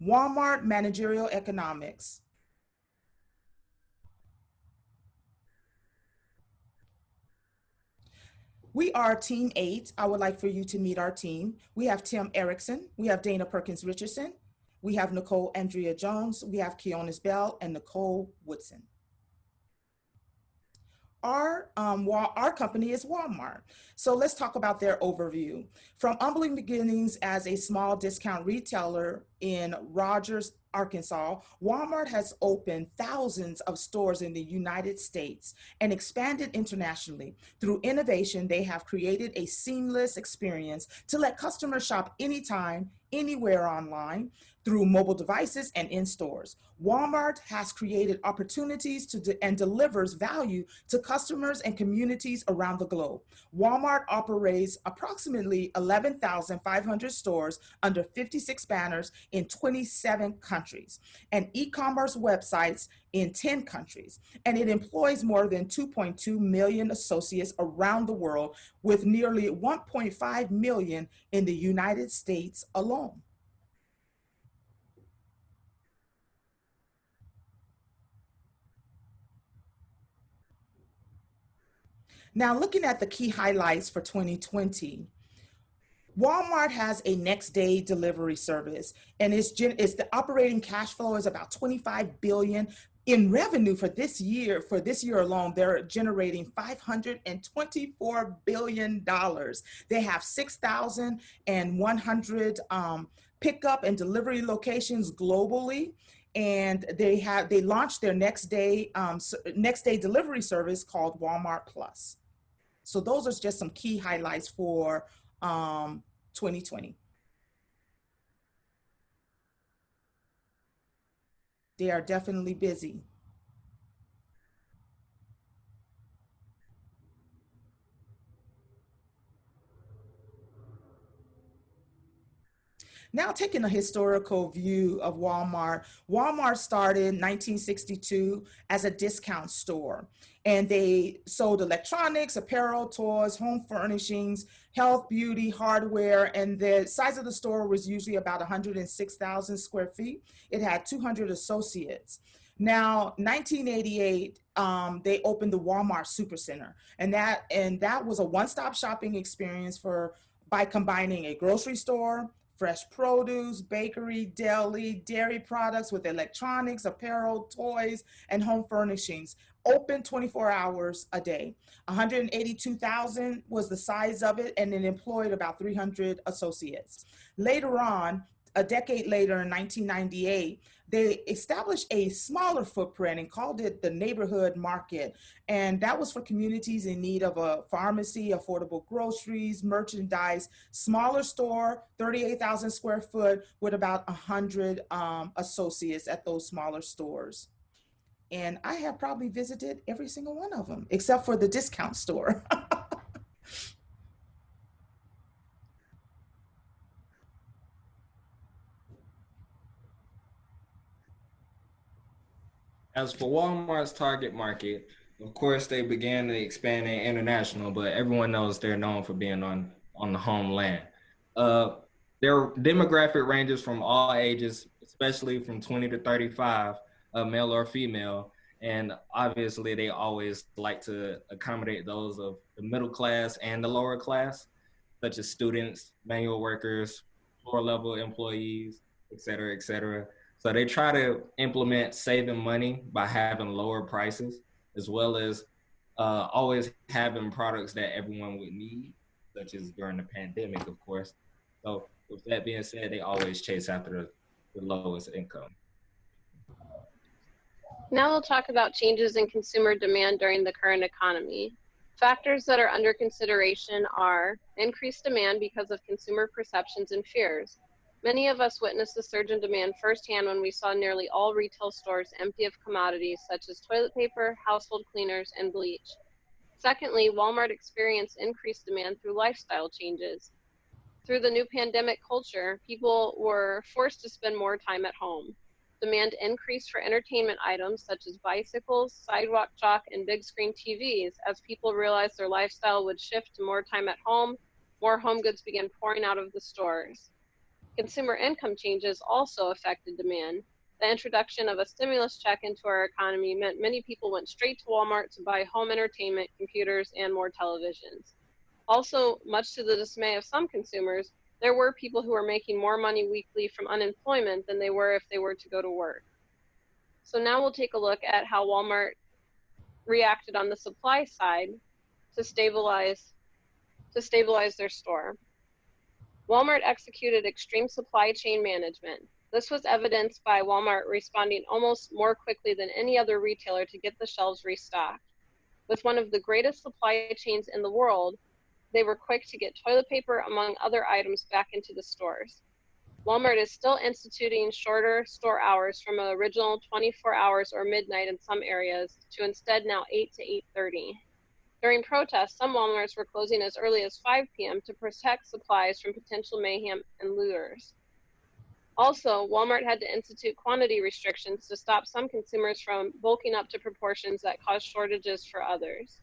Walmart Managerial Economics. We are Team 8. I would like for you to meet our team. We have Tim Erickson. We have Dana Perkins Richardson. We have Nicole Andrea Jones. We have Kionnis Bell and Nicole Woodsen. Our company is Walmart. So let's talk about their overview. From humbling beginnings as a small discount retailer in Rogers, Arkansas, Walmart has opened thousands of stores in the United States and expanded internationally. Through innovation, they have created a seamless experience to let customers shop anytime, anywhere online, through mobile devices and in stores. Walmart has created opportunities and delivers value to customers and communities around the globe. Walmart operates approximately 11,500 stores under 56 banners in 27 countries and e-commerce websites in 10 countries. And it employs more than 2.2 million associates around the world, with nearly 1.5 million in the United States alone. Now, looking at the key highlights for 2020, Walmart has a next day delivery service, and it's the operating cash flow is about 25 billion in revenue for this year. For this year alone, they're generating $524 billion. They have 6,100 pickup and delivery locations globally. And they launched their next day delivery service called Walmart Plus. So those are just some key highlights for 2020. They are definitely busy. Now, taking a historical view of Walmart, Walmart started in 1962 as a discount store, and they sold electronics, apparel, toys, home furnishings, health, beauty, hardware, and the size of the store was usually about 106,000 square feet. It had 200 associates. Now, 1988, they opened the Walmart Supercenter, and that was a one-stop shopping experience by combining a grocery store, fresh produce, bakery, deli, dairy products with electronics, apparel, toys, and home furnishings. Open 24 hours a day. 182,000 was the size of it, and it employed about 300 associates. Later on, a decade later in 1998, they established a smaller footprint and called it the neighborhood market. And that was for communities in need of a pharmacy, affordable groceries, merchandise, smaller store, 38,000 square foot with about 100 associates at those smaller stores. And I have probably visited every single one of them, except for the discount store. As for Walmart's target market, of course, they began to expand their international, but everyone knows they're known for being on the homeland. Uh, their demographic ranges from all ages, especially from 20 to 35, male or female. And obviously, they always like to accommodate those of the middle class and the lower class, such as students, manual workers, floor level employees, et cetera, et cetera. So they try to implement saving money by having lower prices, as well as always having products that everyone would need, such as during the pandemic, of course. So with that being said, they always chase after the lowest income. Now we'll talk about changes in consumer demand during the current economy. Factors that are under consideration are increased demand because of consumer perceptions and fears. Many of us witnessed the surge in demand firsthand when we saw nearly all retail stores empty of commodities such as toilet paper, household cleaners, and bleach. Secondly, Walmart experienced increased demand through lifestyle changes. Through the new pandemic culture, people were forced to spend more time at home. Demand increased for entertainment items such as bicycles, sidewalk chalk, and big screen TVs as people realized their lifestyle would shift to more time at home. More home goods began pouring out of the stores. Consumer income changes also affected demand. The introduction of a stimulus check into our economy meant many people went straight to Walmart to buy home entertainment, computers, and more televisions. Also, much to the dismay of some consumers, there were people who were making more money weekly from unemployment than they were if they were to go to work. So now we'll take a look at how Walmart reacted on the supply side to stabilize their store. Walmart executed extreme supply chain management. This was evidenced by Walmart responding almost more quickly than any other retailer to get the shelves restocked. With one of the greatest supply chains in the world, they were quick to get toilet paper, among other items, back into the stores. Walmart is still instituting shorter store hours from an original 24 hours or midnight in some areas to instead now 8 to 8:30. During protests, some Walmarts were closing as early as 5 p.m. to protect supplies from potential mayhem and looters. Also, Walmart had to institute quantity restrictions to stop some consumers from bulking up to proportions that caused shortages for others.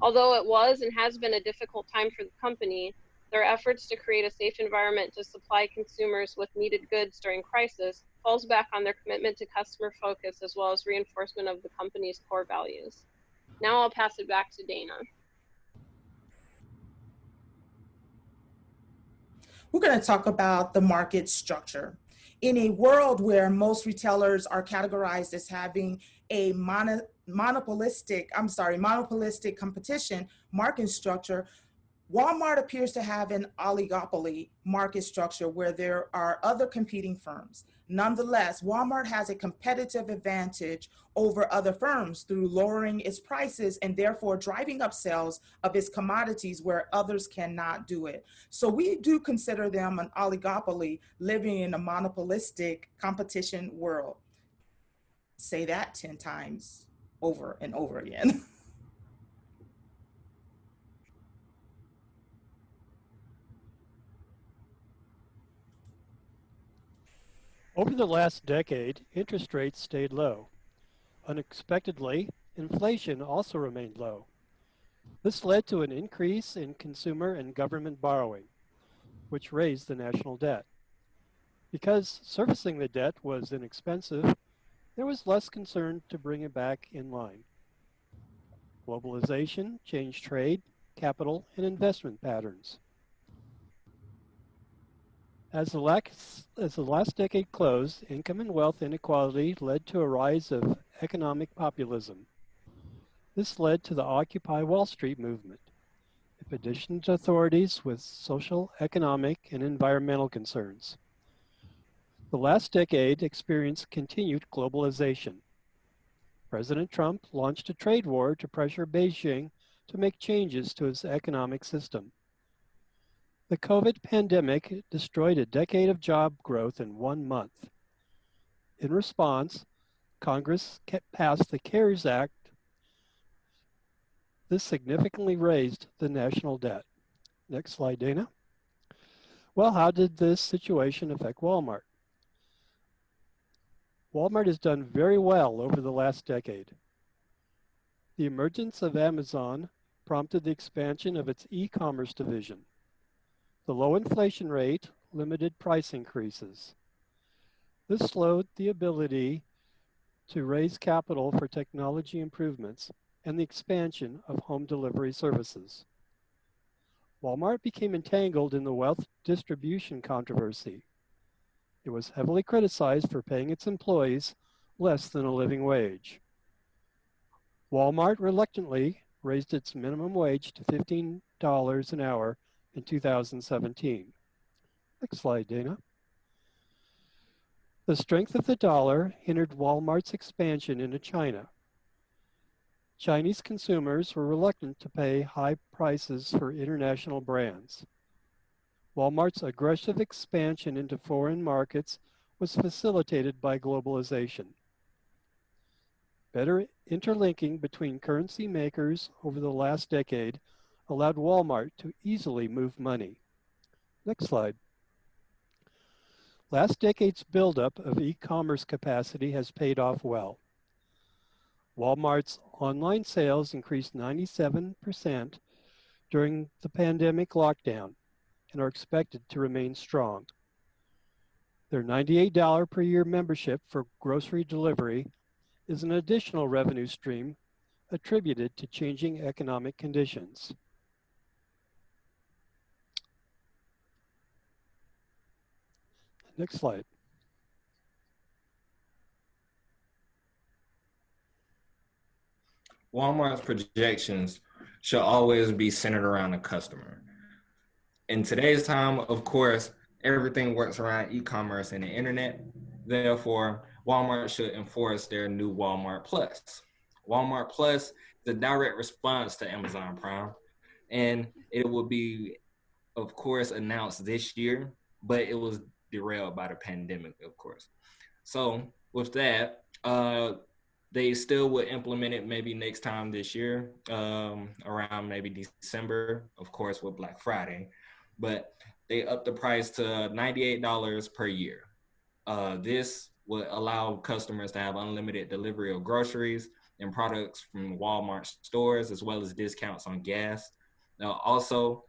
Although it was and has been a difficult time for the company, their efforts to create a safe environment to supply consumers with needed goods during crisis falls back on their commitment to customer focus as well as reinforcement of the company's core values. Now I'll pass it back to Dana. We're going to talk about the market structure. In a world where most retailers are categorized as having a monopolistic competition market structure, Walmart appears to have an oligopoly market structure where there are other competing firms. Nonetheless, Walmart has a competitive advantage over other firms through lowering its prices and therefore driving up sales of its commodities where others cannot do it. So we do consider them an oligopoly living in a monopolistic competition world. Say that 10 times over and over again. Over the last decade, interest rates stayed low. Unexpectedly, inflation also remained low. This led to an increase in consumer and government borrowing, which raised the national debt. Because servicing the debt was inexpensive, there was less concern to bring it back in line. Globalization changed trade, capital, and investment patterns. As the last decade closed, income and wealth inequality led to a rise of economic populism. This led to the Occupy Wall Street movement. It petitioned authorities with social, economic, and environmental concerns. The last decade experienced continued globalization. President Trump launched a trade war to pressure Beijing to make changes to its economic system. The COVID pandemic destroyed a decade of job growth in 1 month. In response, Congress passed the CARES Act. This significantly raised the national debt. Next slide, Dana. Well, how did this situation affect Walmart? Walmart has done very well over the last decade. The emergence of Amazon prompted the expansion of its e-commerce division. The low inflation rate limited price increases. This slowed the ability to raise capital for technology improvements and the expansion of home delivery services. Walmart became entangled in the wealth distribution controversy. It was heavily criticized for paying its employees less than a living wage. Walmart reluctantly raised its minimum wage to $15 an hour in 2017. Next slide, Dana. The strength of the dollar hindered Walmart's expansion into China. Chinese consumers were reluctant to pay high prices for international brands. Walmart's aggressive expansion into foreign markets was facilitated by globalization. Better interlinking between currency makers over the last decade allowed Walmart to easily move money. Next slide. Last decade's buildup of e-commerce capacity has paid off well. Walmart's online sales increased 97% during the pandemic lockdown and are expected to remain strong. Their $98 per year membership for grocery delivery is an additional revenue stream attributed to changing economic conditions. Next slide. Walmart's projections should always be centered around the customer. In today's time, of course, everything works around e-commerce and the internet. Therefore, Walmart should enforce their new Walmart Plus. Walmart Plus is a direct response to Amazon Prime, and it will be, of course, announced this year, but it was derailed by the pandemic, of course. So with that, they still would implement it maybe next time this year, around maybe December, of course, with Black Friday. But they upped the price to $98 per year. This would allow customers to have unlimited delivery of groceries and products from Walmart stores, as well as discounts on gas. Now, also,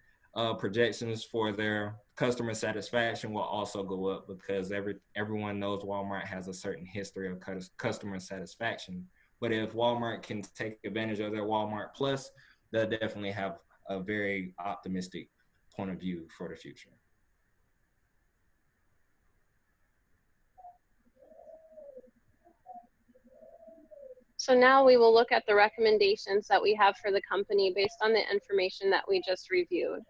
projections for their customer satisfaction will also go up because everyone knows Walmart has a certain history of customer satisfaction. But if Walmart can take advantage of their Walmart Plus, they'll definitely have a very optimistic point of view for the future. So now we will look at the recommendations that we have for the company based on the information that we just reviewed.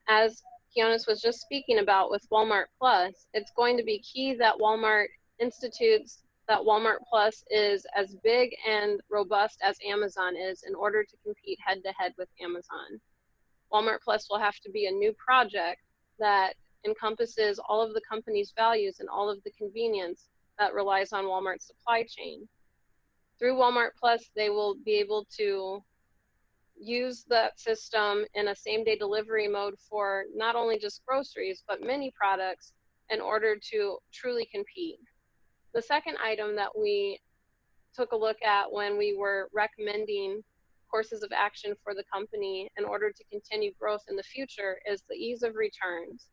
As Kionnis was just speaking about with Walmart Plus, it's going to be key that Walmart institutes that Walmart Plus is as big and robust as Amazon is in order to compete head-to-head with Amazon. Walmart Plus will have to be a new project that encompasses all of the company's values and all of the convenience that relies on Walmart's supply chain. Through Walmart Plus, they will be able to use that system in a same-day delivery mode for not only just groceries, but many products in order to truly compete. The second item that we took a look at when we were recommending courses of action for the company in order to continue growth in the future is the ease of returns.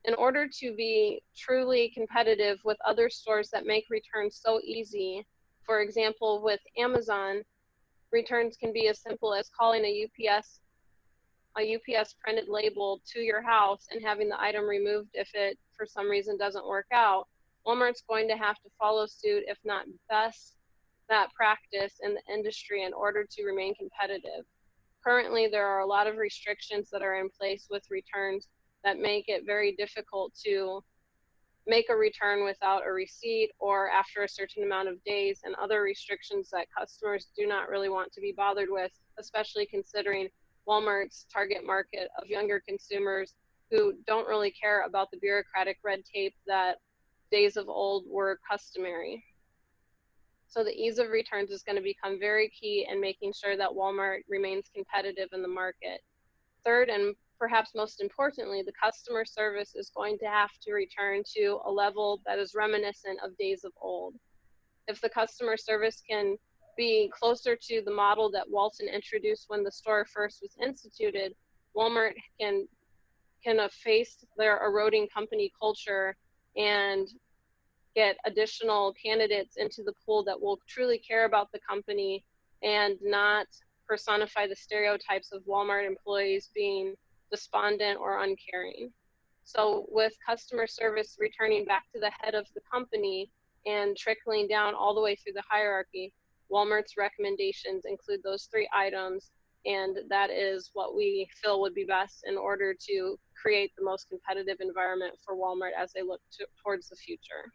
In order to be truly competitive with other stores that make returns so easy, for example, with Amazon, returns can be as simple as calling a UPS printed label to your house and having the item removed if it for some reason doesn't work out. Walmart's going to have to follow suit, if not best that practice in the industry in order to remain competitive. Currently, there are a lot of restrictions that are in place with returns that make it very difficult to make a return without a receipt or after a certain amount of days, and other restrictions that customers do not really want to be bothered with, especially considering Walmart's target market of younger consumers who don't really care about the bureaucratic red tape that days of old were customary. So the ease of returns is going to become very key in making sure that Walmart remains competitive in the market. Third, and perhaps most importantly, the customer service is going to have to return to a level that is reminiscent of days of old. If the customer service can be closer to the model that Walton introduced when the store first was instituted, Walmart can face their eroding company culture and get additional candidates into the pool that will truly care about the company and not personify the stereotypes of Walmart employees being despondent or uncaring. So with customer service returning back to the head of the company and trickling down all the way through the hierarchy, Walmart's recommendations include those 3 items, and that is what we feel would be best in order to create the most competitive environment for Walmart as they look towards the future.